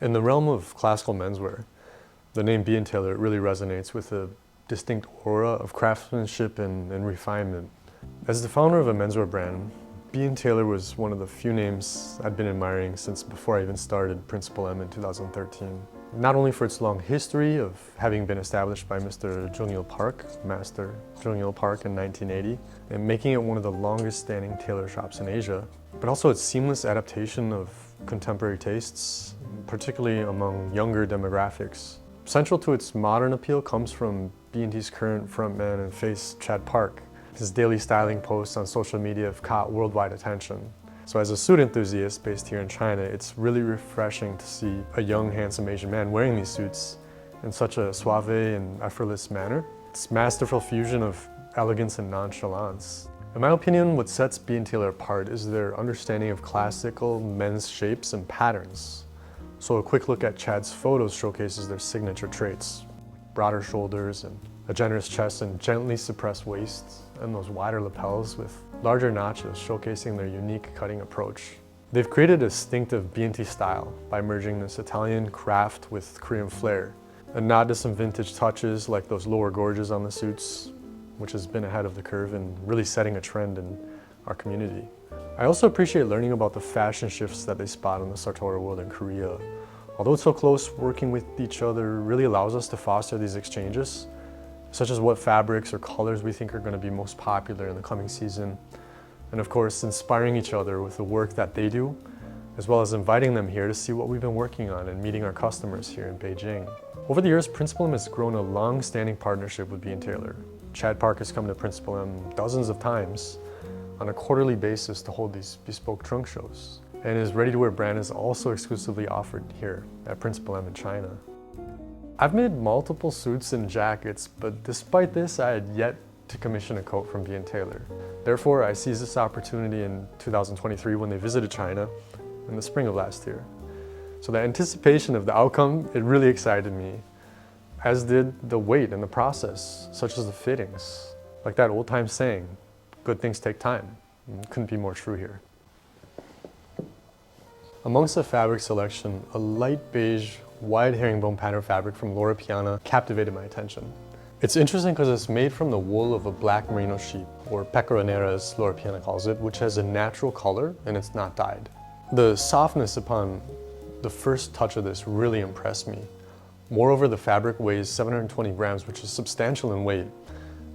In the realm of classical menswear, the name B&Tailor really resonates with a distinct aura of craftsmanship and refinement. As the founder of a menswear brand, B&Tailor was one of the few names I'd been admiring since before I even started Principal M in 2013. Not only for its long history of having been established by Mr. Jung-Il Park, Master Jung-Il Park in 1980, and making it one of the longest standing tailor shops in Asia, but also its seamless adaptation of contemporary tastes, particularly among younger demographics. Central to its modern appeal comes from B&T's current frontman and face, Chad Park. His daily styling posts on social media have caught worldwide attention. So as a suit enthusiast based here in China, it's really refreshing to see a young, handsome Asian man wearing these suits in such a suave and effortless manner. It's a masterful fusion of elegance and nonchalance. In my opinion, what sets B&Tailor apart is their understanding of classical men's shapes and patterns. So a quick look at Chad's photos showcases their signature traits: broader shoulders and a generous chest and gently suppressed waists, and those wider lapels with larger notches showcasing their unique cutting approach. They've created a distinctive B&T style by merging this Italian craft with Korean flair, a nod to some vintage touches like those lower gorges on the suits, which has been ahead of the curve and really setting a trend in our community. I also appreciate learning about the fashion shifts that they spot in the sartorial world in Korea. Although it's so close, working with each other really allows us to foster these exchanges, such as what fabrics or colors we think are going to be most popular in the coming season. And of course, inspiring each other with the work that they do, as well as inviting them here to see what we've been working on and meeting our customers here in Beijing. Over the years, Principal M has grown a long-standing partnership with B&Tailor. Chad Park has come to Principal M dozens of times on a quarterly basis to hold these bespoke trunk shows. And his ready-to-wear brand is also exclusively offered here at Principal M in China. I've made multiple suits and jackets, but despite this, I had yet to commission a coat from B&Tailor. Therefore, I seized this opportunity in 2023 when they visited China in the spring of last year. So the anticipation of the outcome, it really excited me, as did the wait and the process, such as the fittings. Like that old-time saying, good things take time. Couldn't be more true here. Amongst the fabric selection, a light beige, wide herringbone pattern fabric from Loro Piana captivated my attention. It's interesting because it's made from the wool of a black merino sheep, or pecoronera as Loro Piana calls it, which has a natural color and it's not dyed. The softness upon the first touch of this really impressed me. Moreover, the fabric weighs 720 grams, which is substantial in weight,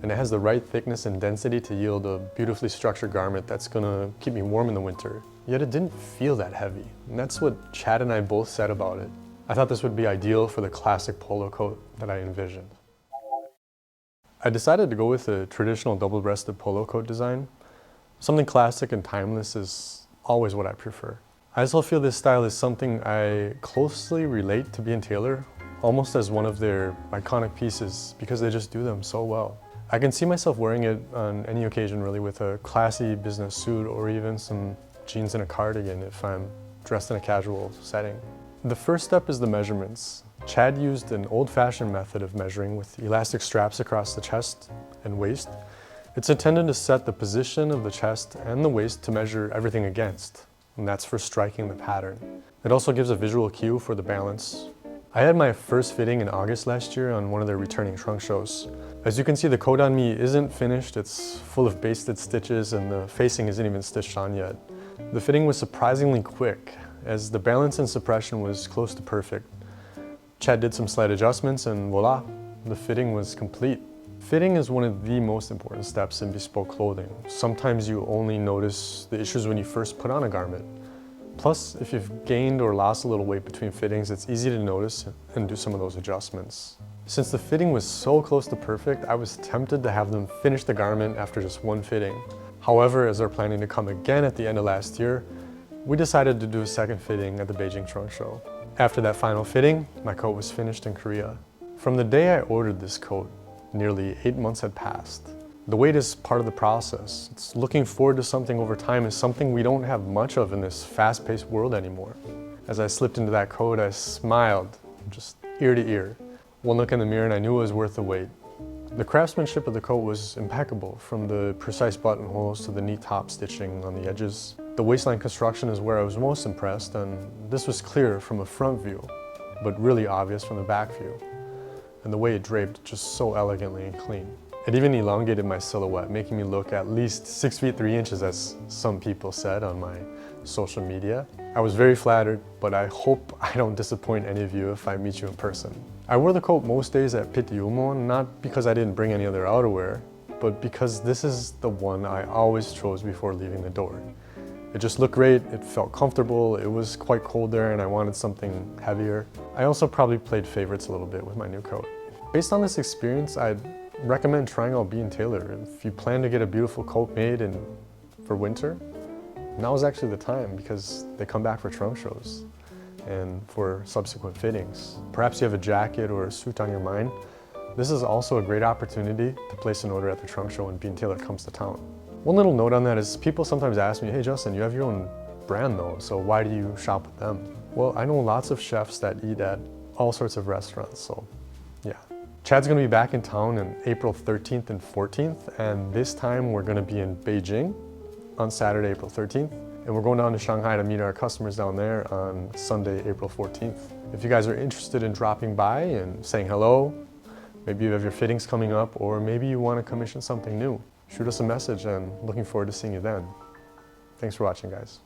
and it has the right thickness and density to yield a beautifully structured garment that's gonna keep me warm in the winter. Yet it didn't feel that heavy, and that's what Chad and I both said about it. I thought this would be ideal for the classic polo coat that I envisioned. I decided to go with a traditional double-breasted polo coat design. Something classic and timeless is always what I prefer. I also feel this style is something I closely relate to B&Tailor, almost as one of their iconic pieces, because they just do them so well. I can see myself wearing it on any occasion really, with a classy business suit or even some jeans and a cardigan if I'm dressed in a casual setting. The first step is the measurements. Chad used an old-fashioned method of measuring with elastic straps across the chest and waist. It's intended to set the position of the chest and the waist to measure everything against, and that's for striking the pattern. It also gives a visual cue for the balance. I had my first fitting in August last year on one of their returning trunk shows. As you can see, the coat on me isn't finished. It's full of basted stitches and the facing isn't even stitched on yet. The fitting was surprisingly quick, as the balance and suppression was close to perfect. Chad did some slight adjustments and voila, the fitting was complete. Fitting is one of the most important steps in bespoke clothing. Sometimes you only notice the issues when you first put on a garment. Plus, if you've gained or lost a little weight between fittings, it's easy to notice and do some of those adjustments. Since the fitting was so close to perfect, I was tempted to have them finish the garment after just one fitting. However, as they're planning to come again at the end of last year, we decided to do a second fitting at the Beijing trunk show. After that final fitting, my coat was finished in Korea. From the day I ordered this coat, nearly 8 months had passed. The wait is part of the process. It's looking forward to something over time is something we don't have much of in this fast-paced world anymore. As I slipped into that coat, I smiled, just ear to ear. One look in the mirror and I knew it was worth the wait. The craftsmanship of the coat was impeccable, from the precise buttonholes to the neat top stitching on the edges. The waistline construction is where I was most impressed, and this was clear from a front view, but really obvious from the back view. And the way it draped just so elegantly and clean. It even elongated my silhouette, making me look at least 6 feet 3 inches, as some people said on my social media. I was very flattered, but I hope I don't disappoint any of you if I meet you in person. I wore the coat most days at Pittiumon, not because I didn't bring any other outerwear, but because this is the one I always chose before leaving the door. It just looked great, it felt comfortable, it was quite cold there and I wanted something heavier. I also probably played favorites a little bit with my new coat. Based on this experience, I'd recommend trying out B&Tailor. If you plan to get a beautiful coat made for winter, now is actually the time because they come back for trunk shows and for subsequent fittings. Perhaps you have a jacket or a suit on your mind. This is also a great opportunity to place an order at the trunk show when B&Tailor comes to town. One little note on that is people sometimes ask me, hey Justin, you have your own brand though, so why do you shop with them? Well, I know lots of chefs that eat at all sorts of restaurants, so yeah. Chad's gonna be back in town on April 13th and 14th, and this time we're gonna be in Beijing on Saturday, April 13th, and we're going down to Shanghai to meet our customers down there on Sunday, April 14th. If you guys are interested in dropping by and saying hello, maybe you have your fittings coming up, or maybe you wanna commission something new, shoot us a message and looking forward to seeing you then. Thanks for watching, guys.